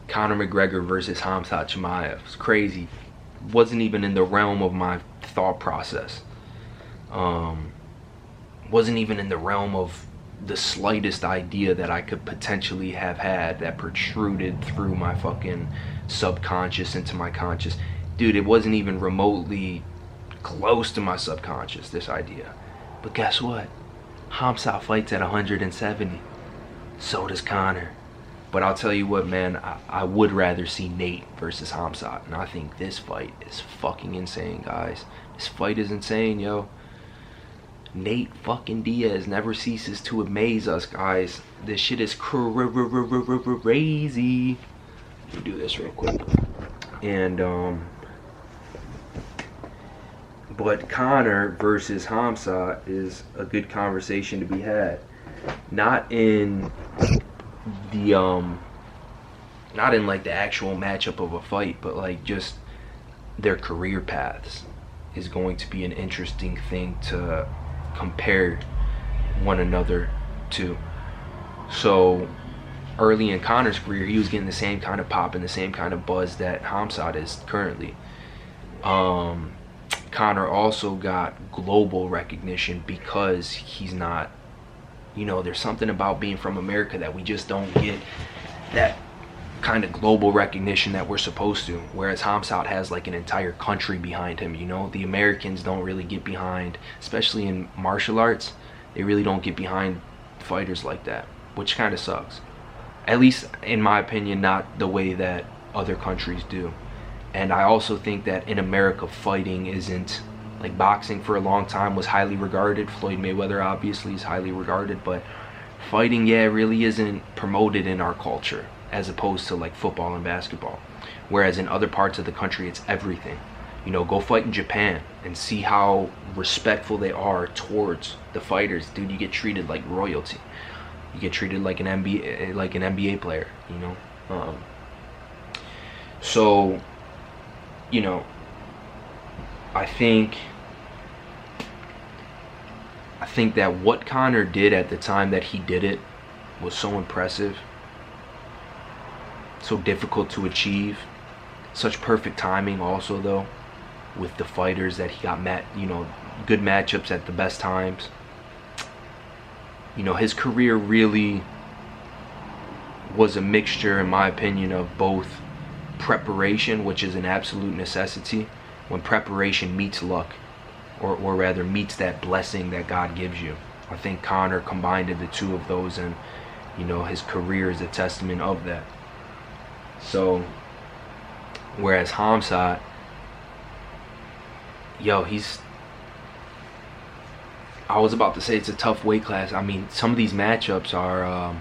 Conor McGregor versus Khamzat Chimaev. It's crazy. Wasn't even in the realm of my thought process. Wasn't even in the realm of the slightest idea that I could potentially have had that protruded through my fucking subconscious into my conscious. Dude, it wasn't even remotely close to my subconscious, this idea. But guess what? Khamzat fights at 170. So does Conor. But I'll tell you what, man, I would rather see Nate versus Khamzat. And I think this fight is fucking insane, guys. This fight is insane, yo. Nate fucking Diaz never ceases to amaze us, guys. This shit is crazy. Let me do this real quick. And, but Conor versus Khamzat is a good conversation to be had. Not in the, not in like the actual matchup of a fight, but like just their career paths is going to be an interesting thing to compare one another to. So early in Conor's career, he was getting the same kind of pop and the same kind of buzz that Khamzat is currently. Conor also got global recognition because he's not, you know, there's something about being from America that we just don't get that kind of global recognition that we're supposed to, whereas Khamzat has like an entire country behind him. You know, the Americans don't really get behind, especially in martial arts, they really don't get behind fighters like that, which kind of sucks. At least in my opinion, not the way that other countries do. And I also think that in America, fighting isn't like boxing. For a long time was highly regarded. Floyd Mayweather obviously is highly regarded, but fighting, yeah, really isn't promoted in our culture as opposed to like football and basketball. Whereas in other parts of the country, it's everything. You know, go fight in Japan and see how respectful they are towards the fighters. Dude, you get treated like royalty. You get treated like an NBA player, you know. So, you know, I think that what Conor did at the time that he did it was so impressive, so difficult to achieve, such perfect timing also though, with the fighters that he got you know, good matchups at the best times. You know, his career really was a mixture, in my opinion, of both preparation, which is an absolute necessity, when preparation meets luck, or rather meets that blessing that God gives you. I think Conor combined the two of those, and you know, his career is a testament of that. So whereas Khamzat, yo, I was about to say it's a tough weight class. I mean, some of these matchups are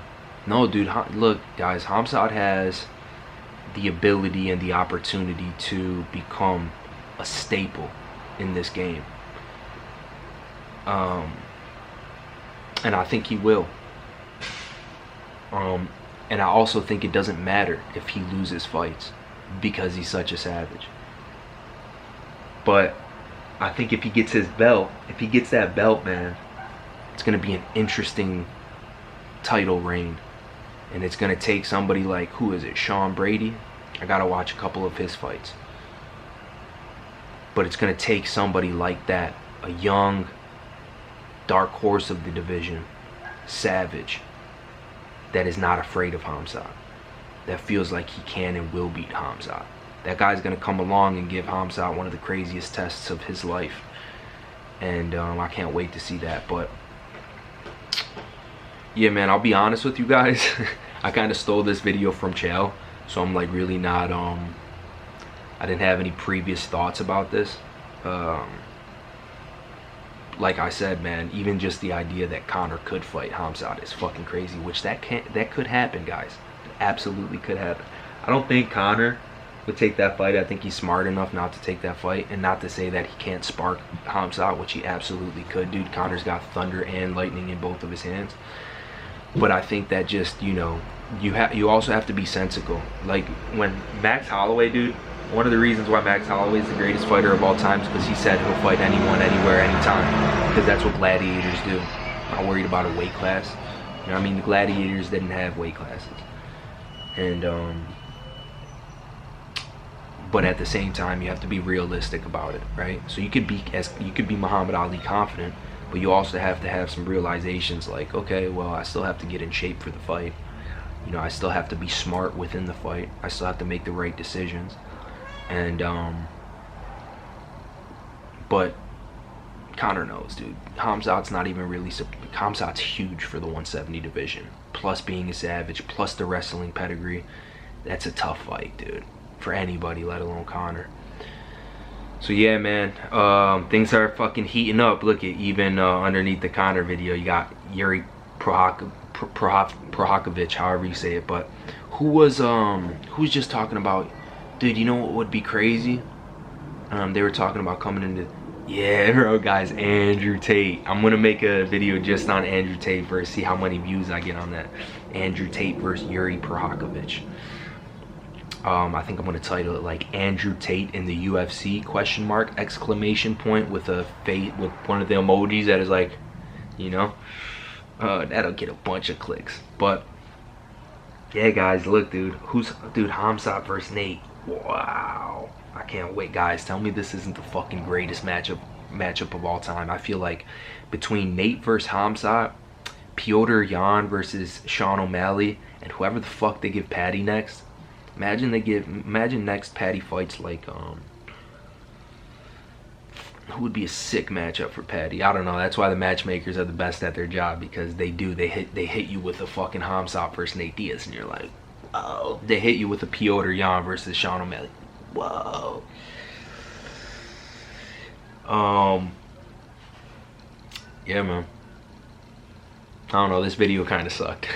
no, dude, look guys, Khamzat has the ability and the opportunity to become a staple in this game, and I think he will. And I also think it doesn't matter if he loses fights because he's such a savage. But I think if he gets his belt, if he gets that belt, man, it's gonna be an interesting title reign. And it's gonna take somebody like, who is it, Sean Brady? I gotta watch a couple of his fights. But it's gonna take somebody like that, a young dark horse of the division, savage, that is not afraid of Khamzat, that feels like he can and will beat Khamzat. That guy's gonna come along and give Khamzat one of the craziest tests of his life, and I can't wait to see that. But yeah, man, I'll be honest with you guys. I kind of stole this video from Chael, so I'm like really not I didn't have any previous thoughts about this. Like I said, man, even just the idea that Conor could fight Khamzat is fucking crazy, which that could happen, guys. It absolutely could happen. I don't think Conor would take that fight. I think he's smart enough not to take that fight, and not to say that he can't spark Khamzat, which he absolutely could. Dude, Conor's got thunder and lightning in both of his hands. But I think that just, you know, you also have to be sensible. Like when Max Holloway, dude, one of the reasons why Max Holloway is the greatest fighter of all time is because he said he'll fight anyone, anywhere, anytime. Because that's what gladiators do. Not worried about a weight class. You know what I mean? The gladiators didn't have weight classes. And but at the same time you have to be realistic about it, right? So you could be Muhammad Ali confident, but you also have to have some realizations like, okay, well, I still have to get in shape for the fight. You know, I still have to be smart within the fight. I still have to make the right decisions. And but Conor knows, dude. Khamzat's not even really. Khamzat's huge for the 170 division. Plus being a savage, plus the wrestling pedigree. That's a tough fight, dude, for anybody, let alone Conor. So yeah, man, things are fucking heating up. Look at even underneath the Conor video, you got Yuri Prohakovich, however you say it. But who's just talking about, dude? You know what would be crazy? They were talking about coming into. Yeah, bro, guys, Andrew Tate. I'm gonna make a video just on Andrew Tate versus see how many views I get on that. Andrew Tate versus Yuri Prohakovich. I think I'm gonna title it like Andrew Tate in the UFC question mark exclamation point with a face with one of the emojis that is like, you know, that'll get a bunch of clicks. But yeah, guys, look, dude, Khamzat versus Nate. Wow, I can't wait, guys. Tell me this isn't the fucking greatest matchup of all time. I feel like between Nate versus Khamzat, Petr Yan versus Sean O'Malley, and whoever the fuck they give Paddy next. Imagine next Paddy fights like who would be a sick matchup for Paddy? I don't know. That's why the matchmakers are the best at their job, because they hit you with a fucking Khamzat versus Nate Diaz, and you're like, oh. They hit you with a Petr Yan versus Sean O'Malley. Whoa. Yeah, man. I don't know. This video kind of sucked.